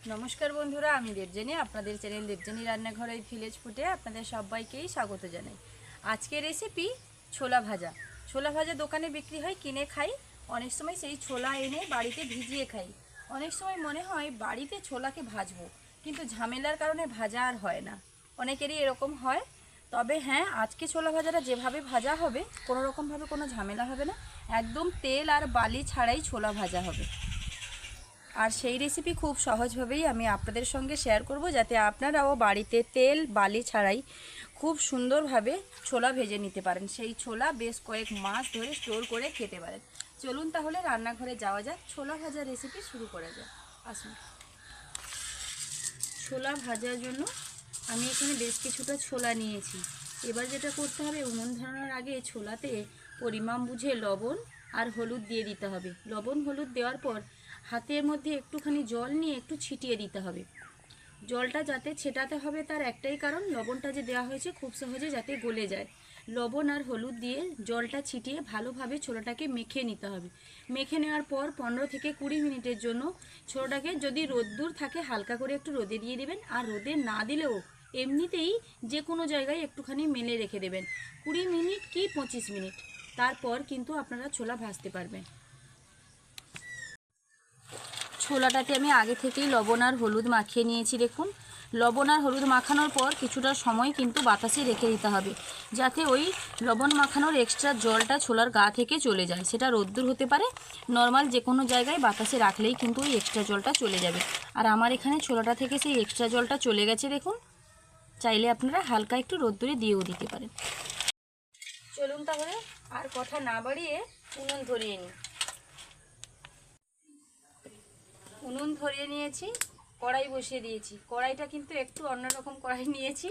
नमस्कार बंधुरा आमी देवजानी आपनादेर चैनल देवजानी रान्नाघर ভিলেজ ফুডে আপনাদের সবাইকেই স্বাগত জানাই। আজকের রেসিপি ছোলা ভাজা। ছোলা ভাজা দোকানে বিক্রি হয়, কিনে খাই। অনেক সময় সেই ছোলা এনে বাড়িতে ভিজিয়ে খাই। অনেক সময় মনে হয় বাড়িতে ছোলাকে ভাজবো, কিন্তু ঝামেলার কারণে ভাজা আর হয় না। অনেকেরই এরকম হয়। তবে হ্যাঁ, আজকে ছোলা ভাজাটা যেভাবে ভাজা হবে কোনো রকমভাবে কোনো ঝামেলা হবে না। একদম তেল আর বালি ছাড়াই ছোলা ভাজা হবে। আর সেই রেসিপি খুব সহজভাবেই আমি আপনাদের সঙ্গে শেয়ার করব, যাতে আপনারাও বাড়িতে তেল বালি ছাড়াই খুব সুন্দরভাবে ছোলা ভেজে নিতে পারেন। সেই ছোলা বেশ কয়েক মাস ধরে স্টোর করে খেতে পারেন। চলুন তাহলে রান্নাঘরে যাওয়া যাক, ছোলা ভাজা রেসিপি শুরু করা যাক। আসুন। ছোলা ভাজার জন্য আমি এখানে বেশ কিছুটা ছোলা নিয়েছি। এবার যেটা করতে হবে, উনুন ধরানোর আগে ছোলাতে পরিমাণ বুঝে লবণ আর হলুদ দিয়ে দিতে হবে। লবণ হলুদ দেওয়ার পর হাতের মধ্যে একটুখানি জল নিয়ে একটু ছিটিয়ে দিতে হবে। জলটা যাতে ছেটাতে হবে তার একটাই কারণ, লবণটা যে দেওয়া হয়েছে খুব সহজে যাতে গলে যায়। লবণ আর হলুদ দিয়ে জলটা ছিটিয়ে ভালোভাবে ছোলাটাকে মেখে নিতে হবে। মেখে নেওয়ার পর 15 থেকে 20 মিনিটের জন্য ছোলাটাকে, যদি রোদ্দুর থাকে হালকা করে একটু রোদে দিয়ে দেবেন, আর রোদে না দিলেও এমনিতেই যে কোনো জায়গায় একটুখানি মেলে রেখে দেবেন 20 মিনিট কি 25 মিনিট। তারপর কিন্তু আপনারা ছোলা ভাজতে পারবেন। ছোলাটাতে আমি আগে থেকেই লবণ আর হলুদ মাখিয়ে নিয়েছি। দেখুন, লবণ আর হলুদ মাখানোর পর কিছুটা সময় কিন্তু বাতাসে রেখে দিতে হবে, যাতে ওই লবণ মাখানোর এক্সট্রা জলটা ছোলার গা থেকে চলে যায়। সেটা রোদ্দুর হতে পারে, নর্মাল যে কোনো জায়গায় বাতাসে রাখলেই কিন্তু ওই এক্সট্রা জলটা চলে যাবে। আর আমার এখানে ছোলাটা থেকে সেই এক্সট্রা জলটা চলে গেছে। দেখুন, চাইলে আপনারা হালকা একটু রোদ্দুরে দিয়েও দিতে পারেন। চলুন তাহলে আর কথা না বাড়িয়ে উনুন ধরিয়ে নিই। উনুন ধরিয়ে নিয়েছি, কড়াই বসিয়ে দিয়েছি। কড়াইটা কিন্তু একটু অন্যরকম কড়াই নিয়েছি,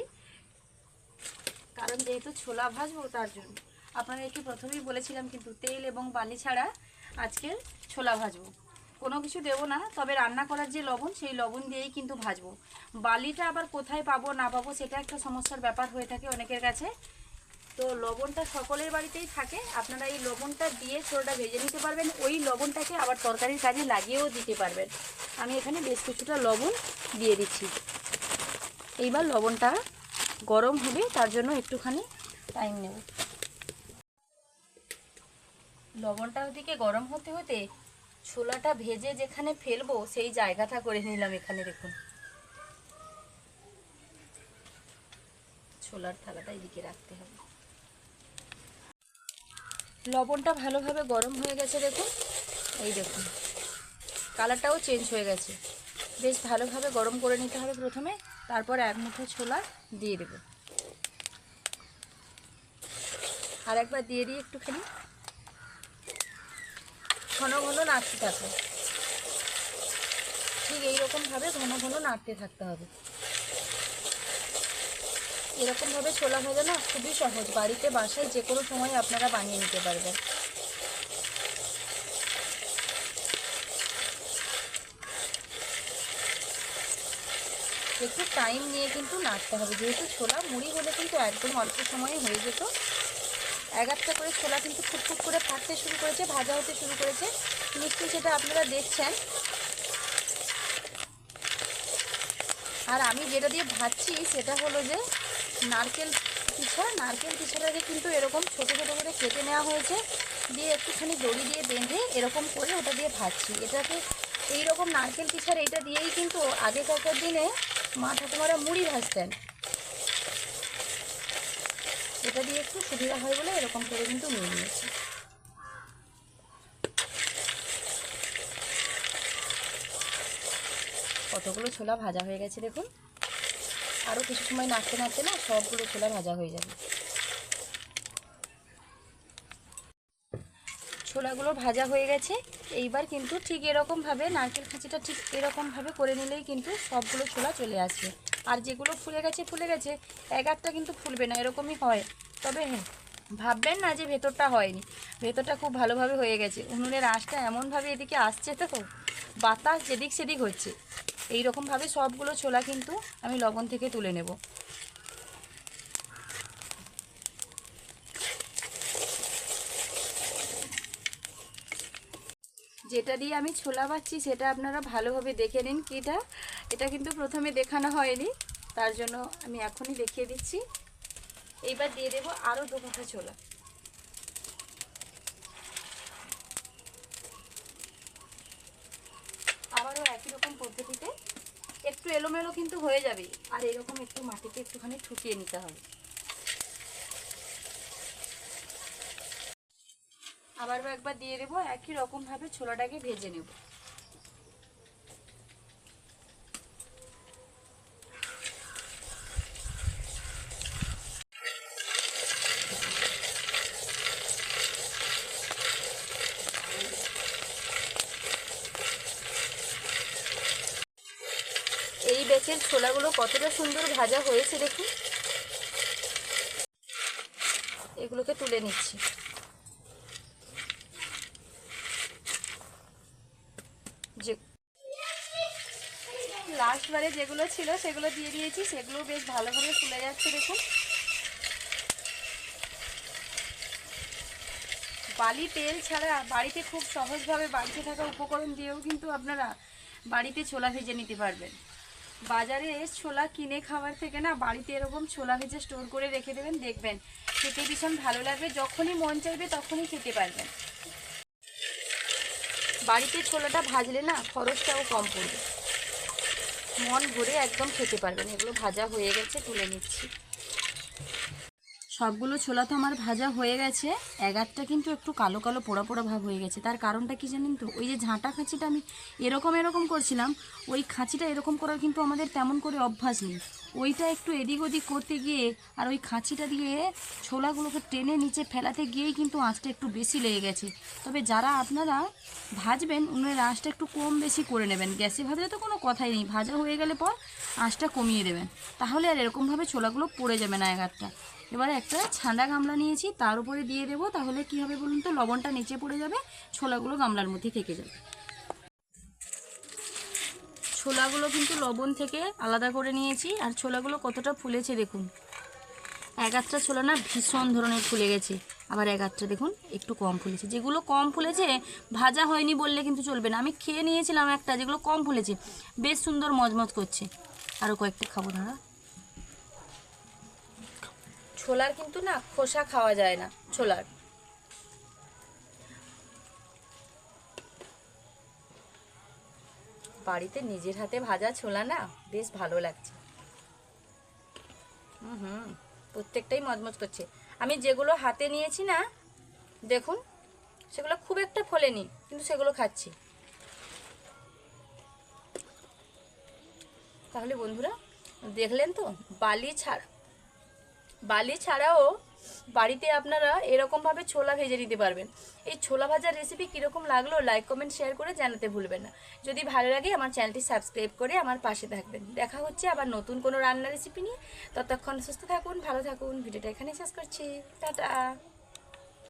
কারণ যেহেতু ছোলা ভাজবো তার জন্য। আপনাদেরকে প্রথমেই বলেছিলাম কিন্তু তেল এবং বালি ছাড়া আজকের ছোলা ভাজবো, কোনো কিছু দেবো না। তবে রান্না করার যে লবণ, সেই লবণ দিয়েই কিন্তু ভাজবো। বালিটা আবার কোথায় পাবো না পাবো সেটা একটা সমস্যার ব্যাপার হয়ে থাকে অনেকের কাছে। তো লবণটা সকলের বাড়িতেই থাকে, আপনারা এই লবণটা দিয়ে ছোলাটা ভেজে নিতে পারবেন। ওই লবণটাকে আবার তরকারির কাজে লাগিয়েও দিতে পারবেন। আমি এখানে বেশ কিছুটা লবণ দিয়ে দিচ্ছি। এইবার লবণটা গরম হবে, তার জন্য একটুখানি টাইম নেব। লবণটা ওদিকে গরম হতে হতে ছোলাটা ভেজে যেখানে ফেলবো সেই জায়গাটা করে নিলাম। এখানে দেখুন, ছোলার থালাটা এদিকে রাখতে হবে। লবণটা ভালোভাবে গরম হয়ে গেছে। দেখুন, এই দেখুন কালারটাও চেঞ্জ হয়ে গেছে। বেশ ভালোভাবে গরম করে নিতে হবে প্রথমে, তারপর এক মুঠো ছোলা দিয়ে দেব। আর একবার দিয়ে দিই একটুখানি। ঘন ঘন নাড়তে থাকবে, ঠিক এইরকমভাবে ঘন ঘন নাড়তে থাকতে হবে। এরকমভাবে ছোলা ভাজা না খুবই সহজ, বাড়িতে বাসায় যে কোনো সময় আপনারা বানিয়ে নিতে পারবেন। একটু টাইম নিয়ে কিন্তু নাড়তে হবে, যেহেতু ছোলা মুড়ি হলে কিন্তু একদম অল্প সময়ে হয়ে যেত। এক একটা করে ছোলা কিন্তু ফুটফুট করে ফাটতে শুরু করেছে, ভাজা হতে শুরু করেছে, নিশ্চয়ই সেটা আপনারা দেখছেন। আর আমি যেটা দিয়ে ভাজছি সেটা হলো যে নারকেল পিঠা। নারকেল পিঠাটাকে কিন্তু এরকম ছোটো ছোটো করে কেটে নেওয়া হয়েছে, দিয়ে একটুখানি দড়ি দিয়ে বেঁধে এরকম করে ওটা দিয়ে ভাজছি। এটাকে এইরকম নারকেল পিঠার এইটা দিয়েই কিন্তু আগেকার দিনে মা ঠাকুমারা মুড়ি ভাজতেন। এটা দিয়ে একটু সুবিধা হয় বলে এরকম করে কিন্তু নিয়ে নিয়েছি। কতগুলো ছোলা ভাজা হয়ে গেছে দেখুন। আরও কিছু সময় নাড়তে নাড়তে না সবগুলো ছোলা ভাজা হয়ে যাবে। ছোলাগুলো ভাজা হয়ে গেছে। এইবার কিন্তু ঠিক এরকমভাবে নারকেল খাঁচিটা ঠিক এরকমভাবে করে নিলেই কিন্তু সবগুলো ছোলা চলে আসবে। আর যেগুলো ফুলে গেছে এক একটা কিন্তু ফুলবে না, এরকমই হয়। তবে হ্যাঁ, ভাববেন না যে ভেতরটা হয়নি, ভেতরটা খুব ভালোভাবে হয়ে গেছে। উনুনের আঁচটা এমনভাবে এদিকে আসছে, তো বাতাস যেদিক সেদিক হচ্ছে। এইরকমভাবে সবগুলো ছোলা কিন্তু আমি লবণ থেকে তুলে নেব। যেটা দিয়ে আমি ছোলা ভাজছি সেটা আপনারা ভালোভাবে দেখে নিন। এটা কিন্তু প্রথমে দেখানো হয়নি, তার জন্য আমি এখনই দেখিয়ে দিচ্ছি। এইবার দিয়ে দেবো আরও 2 মুঠো ছোলা। আবারও একই রকম পদ্ধতিতে একটু এলোমেলো কিন্তু হয়ে যাবে, আর এরকম একটু মাটিতে একটুখানি ঠুকিয়ে নিতে হবে। আবারও একবার দিয়ে দেবো, একই রকমভাবে ছোলাটাকে ভেজে নেব। এই ব্যাচের ছোলাগুলো কতটা সুন্দর ভাজা হয়েছে দেখুন। এগুলোকে তুলে নিচ্ছি। যে লাস্টবারে যেগুলো ছিল সেগুলো দিয়ে দিয়েছি, সেগুলো বেশ ভালোভাবে ফুলে যাচ্ছে দেখুন। বালি তেল ছাড়া বাড়িতে খুব সহজভাবে বাড়িতে থাকা উপকরণ দিয়েও কিন্তু আপনারা বাড়িতে ছোলা ভেজে নিতে পারবেন। বাজারে ছোলা কিনে খাওয়ার থেকে না বাড়িতে এরকম ছোলা ভেজে স্টোর করে রেখে দেবেন, দেখবেন খেতে ভীষণ ভালো লাগবে। যখনই মন চাইবে তখনই খেতে পারবেন। বাড়িতে ছোলাটা ভাজলে না খরচটাও কম পড়বে, মন ভরে একদম খেতে পারবেন। এগুলো ভাজা হয়ে গেছে, তুলে নিচ্ছি। সবগুলো ছোলা তো আমার ভাজা হয়ে গেছে। এগারটা কিন্তু একটু কালো কালো পোড়া পোড়া ভাব হয়ে গেছে। তার কারণটা কি জানেন তো? ওই যে ঝাঁটা খাঁচিটা আমি এরকম করছিলাম, ওই খাঁচিটা এরকম করার কিন্তু আমাদের তেমন করে অভ্যাস নেই। ওইটা একটু এদিক ওদিক করতে গিয়ে আর ওই খাঁচিটা দিয়ে ছোলাগুলোকে টেনে নিচে ফেলাতে গিয়েই কিন্তু আঁচটা একটু বেশি লেগে গেছে। তবে যারা আপনারা ভাজবেন উনুনের আঁচটা একটু কম বেশি করে নেবেন। গ্যাসে ভাজলে তো কোনো কথাই নেই, ভাজা হয়ে গেলে পর আঁচটা কমিয়ে দেবেন, তাহলে আর এরকমভাবে ছোলাগুলো পড়ে যাবে না এগারটা। এবারে একটা ছাঁদা গামলা নিয়েছি, তার উপরে দিয়ে দেবো। তাহলে কি হবে বলুন তো? লবণটা নিচে পড়ে যাবে, ছোলাগুলো গামলার মধ্যে থেকে যাবে। ছোলাগুলো কিন্তু লবণ থেকে আলাদা করে নিয়েছি। আর ছোলাগুলো কতটা ফুলেছে দেখুন। এগারটা ছোলা না ভীষণ ধরনের ফুলে গেছে, আবার এগারটা দেখুন একটু কম ফুলেছে। যেগুলো কম ফুলেছে ভাজা হয়নি বললে কিন্তু চলবে না। আমি খেয়ে নিয়েছিলাম একটা, যেগুলো কম ফুলেছে বেশ সুন্দর মজমজ করছে। আরও কয়েকটা খাবো না। ছোলার কিন্তু না খোসা খাওয়া যায় না ছোলার। বাড়িতে নিজের হাতে ভাজা ছোলা না বেশ ভালো লাগছে। প্রত্যেকটাই মজমজ করছে। আমি যেগুলো হাতে নিয়েছি না দেখুন, সেগুলো খুব একটা ফোলেনি, কিন্তু সেগুলো খাচ্ছি। তাহলে বন্ধুরা দেখলেন তো, বালি ছাড়াও বাড়িতে আপনারা এরকমভাবে ছোলা ভেজে নিতে পারবেন। এই ছোলা ভাজার রেসিপি কীরকম লাগলো লাইক কমেন্ট শেয়ার করে জানাতে ভুলবেন না। যদি ভালো লাগে আমার চ্যানেলটি সাবস্ক্রাইব করে আমার পাশে থাকবেন। দেখা হচ্ছে আবার নতুন কোনো রান্নার রেসিপি নিয়ে। ততক্ষণ সুস্থ থাকুন, ভালো থাকুন। ভিডিওটা এখানে শেষ করছি। টাটা।